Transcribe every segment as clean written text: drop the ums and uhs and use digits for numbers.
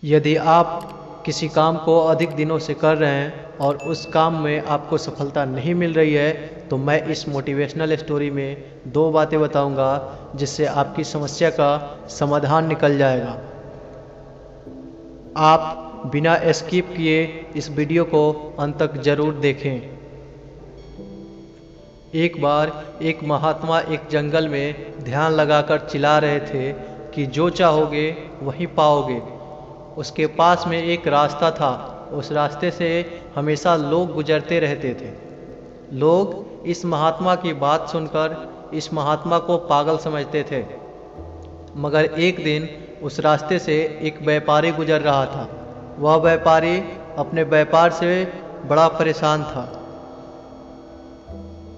यदि आप किसी काम को अधिक दिनों से कर रहे हैं और उस काम में आपको सफलता नहीं मिल रही है, तो मैं इस मोटिवेशनल स्टोरी में 2 बातें बताऊंगा जिससे आपकी समस्या का समाधान निकल जाएगा। आप बिना स्किप किए इस वीडियो को अंत तक जरूर देखें। एक बार एक महात्मा एक जंगल में ध्यान लगाकर चिल्ला रहे थे कि जो चाहोगे वही पाओगे। उसके पास में एक रास्ता था। उस रास्ते से हमेशा लोग गुजरते रहते थे। लोग इस महात्मा की बात सुनकर इस महात्मा को पागल समझते थे। मगर एक दिन उस रास्ते से एक व्यापारी गुजर रहा था। वह व्यापारी अपने व्यापार से बड़ा परेशान था।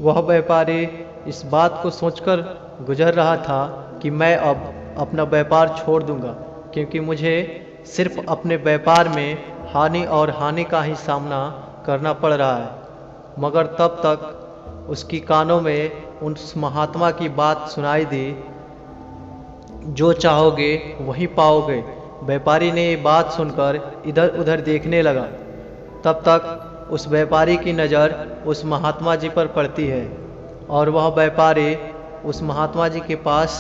वह व्यापारी इस बात को सोचकर गुजर रहा था कि मैं अब अपना व्यापार छोड़ दूंगा, क्योंकि मुझे सिर्फ अपने व्यापार में हानि का ही सामना करना पड़ रहा है। मगर तब तक उसकी कानों में उस महात्मा की बात सुनाई दी, जो चाहोगे वही पाओगे। व्यापारी ने ये बात सुनकर इधर उधर देखने लगा। तब तक उस व्यापारी की नज़र उस महात्मा जी पर पड़ती है और वह व्यापारी उस महात्मा जी के पास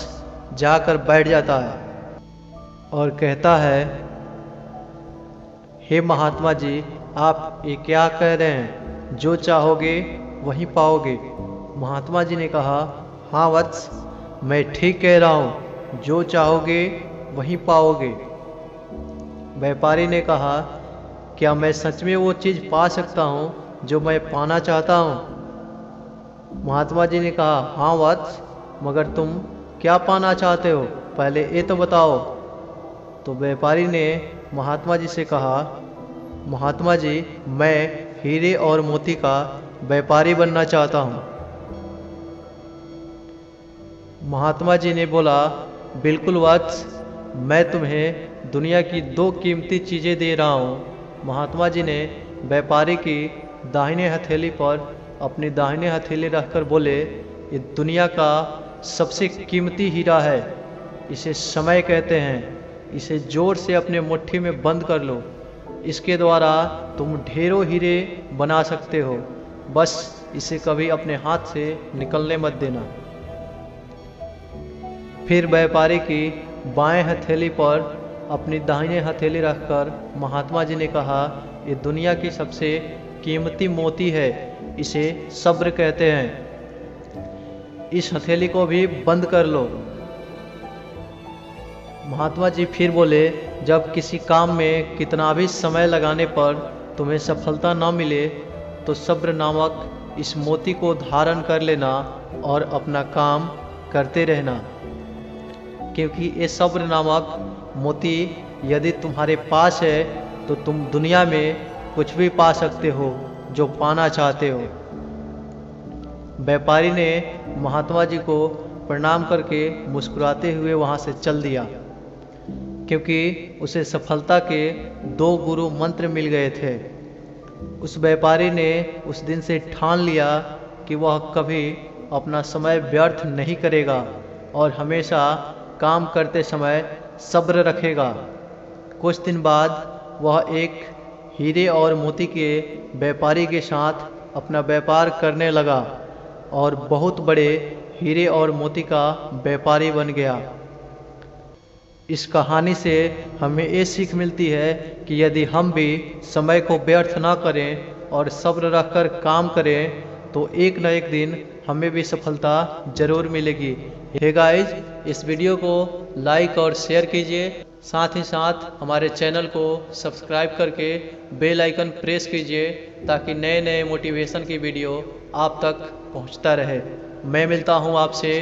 जाकर बैठ जाता है और कहता है, हे महात्मा जी, आप ये क्या कह रहे हैं? जो चाहोगे वही पाओगे। महात्मा जी ने कहा, हाँ वत्स, मैं ठीक कह रहा हूँ, जो चाहोगे वही पाओगे। व्यापारी ने कहा, क्या मैं सच में वो चीज़ पा सकता हूँ जो मैं पाना चाहता हूँ? महात्मा जी ने कहा, हाँ वत्स, मगर तुम क्या पाना चाहते हो, पहले ये तो बताओ। तो व्यापारी ने महात्मा जी से कहा, महात्मा जी, मैं हीरे और मोती का व्यापारी बनना चाहता हूँ। महात्मा जी ने बोला, बिल्कुल वत्स, मैं तुम्हें दुनिया की 2 कीमती चीज़ें दे रहा हूँ। महात्मा जी ने व्यापारी की दाहिने हथेली पर अपनी दाहिने हथेली रखकर बोले, ये दुनिया का सबसे कीमती हीरा है। इसे समय कहते हैं। इसे जोर से अपने मुट्ठी में बंद कर लो। इसके द्वारा तुम ढेरों हीरे बना सकते हो। बस इसे कभी अपने हाथ से निकलने मत देना। फिर व्यापारी की बाएं हथेली पर अपनी दाहिने हथेली रखकर महात्मा जी ने कहा, ये दुनिया की सबसे कीमती मोती है। इसे सब्र कहते हैं। इस हथेली को भी बंद कर लो। महात्मा जी फिर बोले, जब किसी काम में कितना भी समय लगाने पर तुम्हें सफलता न मिले, तो सब्र नामक इस मोती को धारण कर लेना और अपना काम करते रहना। क्योंकि ये सब्र नामक मोती यदि तुम्हारे पास है तो तुम दुनिया में कुछ भी पा सकते हो जो पाना चाहते हो। व्यापारी ने महात्मा जी को प्रणाम करके मुस्कुराते हुए वहाँ से चल दिया, क्योंकि उसे सफलता के 2 गुरु मंत्र मिल गए थे। उस व्यापारी ने उस दिन से ठान लिया कि वह कभी अपना समय व्यर्थ नहीं करेगा और हमेशा काम करते समय सब्र रखेगा। कुछ दिन बाद वह एक हीरे और मोती के व्यापारी के साथ अपना व्यापार करने लगा और बहुत बड़े हीरे और मोती का व्यापारी बन गया। इस कहानी से हमें ये सीख मिलती है कि यदि हम भी समय को व्यर्थ ना करें और सब्र रखकर काम करें, तो एक न एक दिन हमें भी सफलता जरूर मिलेगी। हे गाइज, इस वीडियो को लाइक और शेयर कीजिए। साथ ही साथ हमारे चैनल को सब्सक्राइब करके बेल आइकन प्रेस कीजिए, ताकि नए नए मोटिवेशन की वीडियो आप तक पहुंचता रहे। मैं मिलता हूं आपसे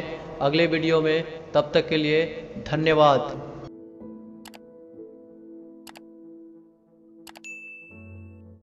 अगले वीडियो में। तब तक के लिए धन्यवाद।